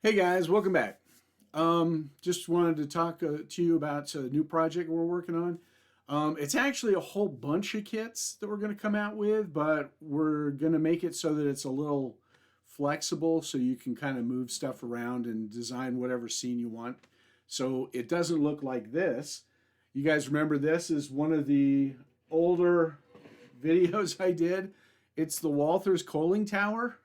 Hey guys, welcome back. Just wanted to talk to you about a new project we're working on. It's actually a whole bunch of kits that we're going to come out with, but we're going to make it so that it's a little flexible so you can kind of move stuff around and design whatever scene you want. So it doesn't look like this. You guys remember this is one of the older videos I did. It's the Walther's Coaling Tower.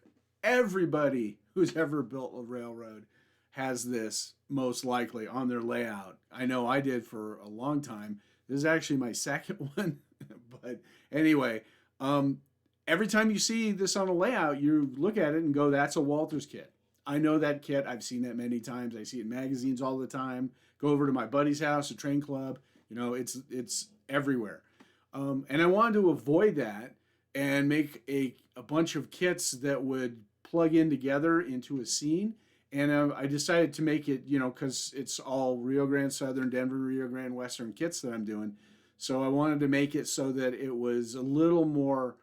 Everybody who's ever built a railroad has this most likely on their layout. I know I did for a long time. This is actually my second one. But anyway, every time you see this on a layout, you look at it and go, that's a Walther's kit. I know that kit. I've seen that many times. I see it in magazines all the time. Go over to my buddy's house, a train club. It's everywhere. And I wanted to avoid that and make a bunch of kits that would plug in together into a scene. And I decided to make it, because it's all Rio Grande Southern, Denver, Rio Grande Western kits that I'm doing. So I wanted to make it so that it was a little more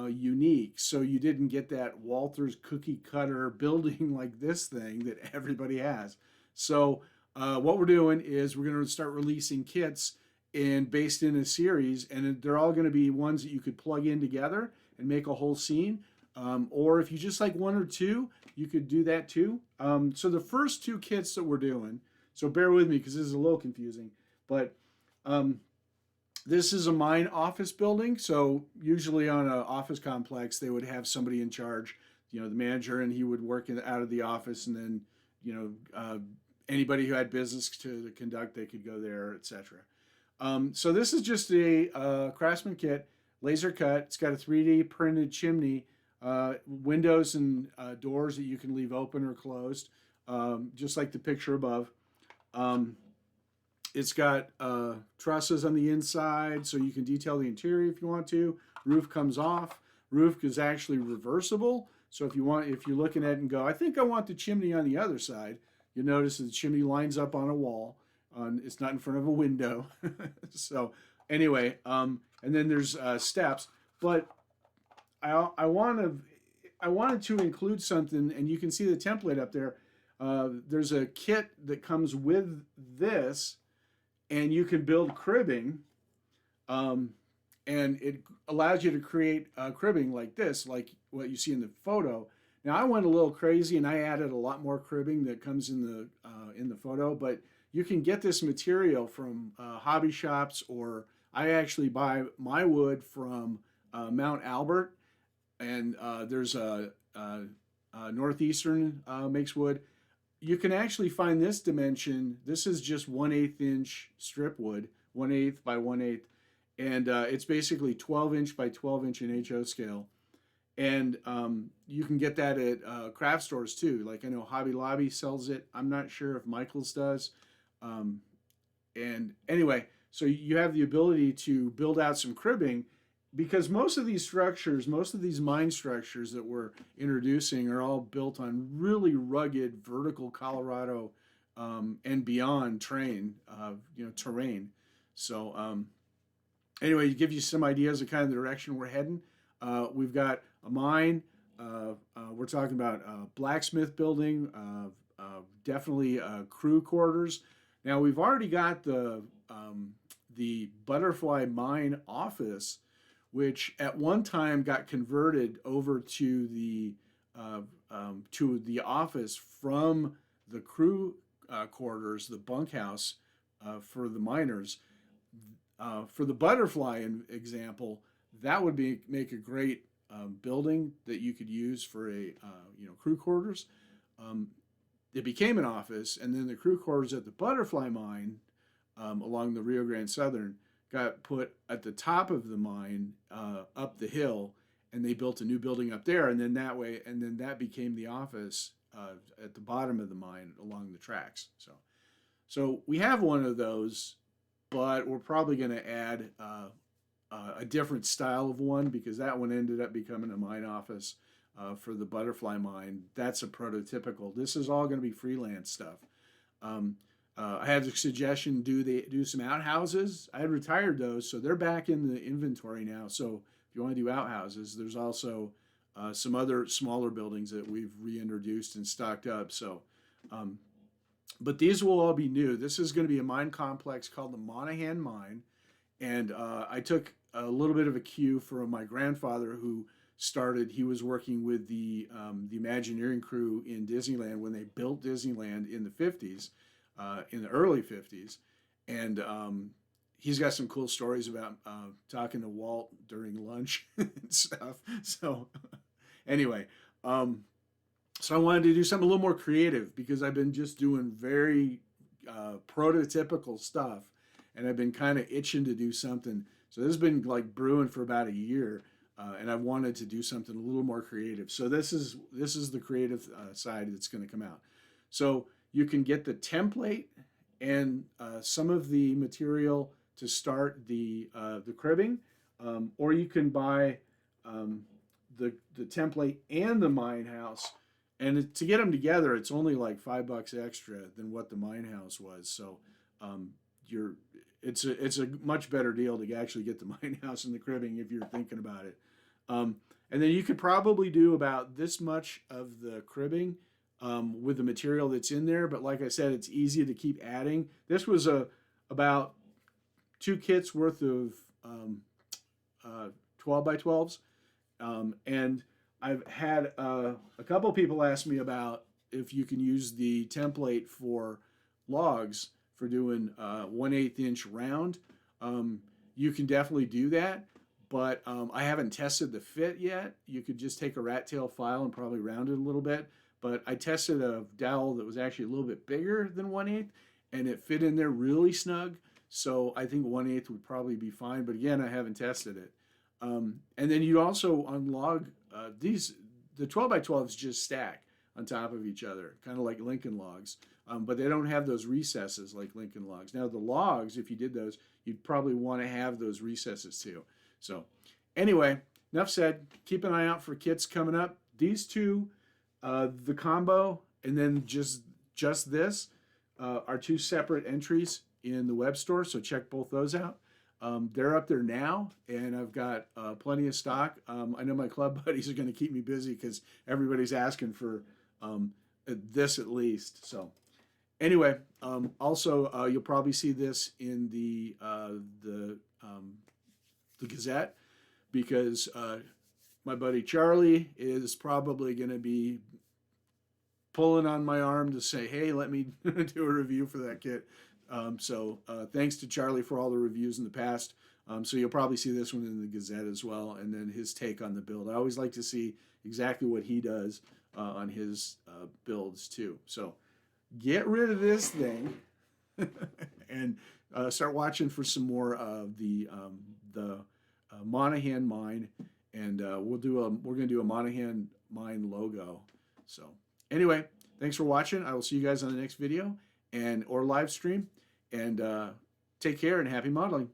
unique. So you didn't get that Walther's cookie cutter building like this thing that everybody has. So what we're doing is we're going to start releasing kits and based in a series, and they're all going to be ones that you could plug in together and make a whole scene. Or if you just like one or two, you could do that too. So the first two kits that we're doing, so bear with me because this is a little confusing, but this is a mine office building. So usually on an office complex, they would have somebody in charge, the manager, and he would work out of the office, and then anybody who had business to conduct, they could go there, etc. So this is just a Craftsman kit, laser cut. It's got a 3D printed chimney, windows and doors that you can leave open or closed, just like the picture above. It's got trusses on the inside, so you can detail the interior if you want to. Roof comes off. Roof is actually reversible, so if you're looking at it and go, I think I want the chimney on the other side, you'll notice that the chimney lines up on a wall. It's not in front of a window. So anyway, and then there's steps. But I wanted to include something, and you can see the template up there. There's a kit that comes with this, and you can build cribbing, and it allows you to create cribbing like this, like what you see in the photo. Now I went a little crazy, and I added a lot more cribbing that comes in the photo, but you can get this material from hobby shops, or I actually buy my wood from Mount Albert, and there's a Northeastern makes wood. You can actually find this dimension. This is just 1/8 inch strip wood, 1/8 by 1/8, and it's basically 12-inch by 12-inch in HO scale. And you can get that at craft stores too. Like I know Hobby Lobby sells it. I'm not sure if Michael's does. And anyway, so you have the ability to build out some cribbing, because most of these structures, most of these mine structures that we're introducing are all built on really rugged vertical Colorado and beyond terrain. So anyway, to give you some ideas of kind of the direction we're heading, we've got a mine. We're talking about a blacksmith building, definitely crew quarters. Now we've already got the butterfly mine office, which at one time got converted over to the office from the crew quarters, the bunkhouse for the miners. For the butterfly example, that would make a great building that you could use for a crew quarters. It became an office, and then the crew quarters at the butterfly mine along the Rio Grande Southern got put at the top of the mine up the hill, and they built a new building up there, and then that became the office at the bottom of the mine along the tracks. So we have one of those, but we're probably going to add a different style of one, because that one ended up becoming a mine office for the butterfly mine. That's a prototypical. This is all going to be freelance stuff. I had a suggestion, do some outhouses. I had retired those, so they're back in the inventory now. So if you want to do outhouses, there's also some other smaller buildings that we've reintroduced and stocked up. So Um, but these will all be new. This is going to be a mine complex called the Monaghan Mine. And I took a little bit of a cue from my grandfather who started, he was working with the Imagineering crew in Disneyland when they built Disneyland in the 50s, in the early 50s. And he's got some cool stories about talking to Walt during lunch and stuff. So, anyway, so I wanted to do something a little more creative because I've been just doing very prototypical stuff, and I've been kind of itching to do something. So this has been like brewing for about a year, and I wanted to do something a little more creative. So this is the creative side that's going to come out. So you can get the template and some of the material to start the cribbing, or you can buy the template and the mine house. And to get them together, it's only like $5 extra than what the mine house was. So you're it's a much better deal to actually get the mine house and the cribbing if you're thinking about it. And then you could probably do about this much of the cribbing with the material that's in there. But like I said, it's easy to keep adding. This was about 2 kits worth of 12 by 12s. And I've had a couple people ask me about if you can use the template for logs for doing 1/8 inch round. You can definitely do that, but I haven't tested the fit yet. You could just take a rat tail file and probably round it a little bit. But I tested a dowel that was actually a little bit bigger than 1/8, and it fit in there really snug. So I think 1/8 would probably be fine. But again, I haven't tested it. And then you also on log the 12 by 12s just stack on top of each other, kind of like Lincoln logs, but they don't have those recesses like Lincoln logs. Now the logs, if you did those, you'd probably want to have those recesses too. So anyway, enough said. Keep an eye out for kits coming up. These two, the combo, and then just this are 2 separate entries in the web store. So check both those out. They're up there now, and I've got plenty of stock. I know my club buddies are going to keep me busy because everybody's asking for this at least. So anyway, also you'll probably see this in the Gazette because my buddy Charlie is probably going to be pulling on my arm to say, hey, let me do a review for that kit. So thanks to Charlie for all the reviews in the past. So you'll probably see this one in the Gazette as well, and then his take on the build. I always like to see exactly what he does on his builds too. So get rid of this thing and start watching for some more of the Monaghan mine, and we're going to do a Monaghan mine logo. So anyway, thanks for watching. I will see you guys on the next video or live stream. And take care and happy modeling.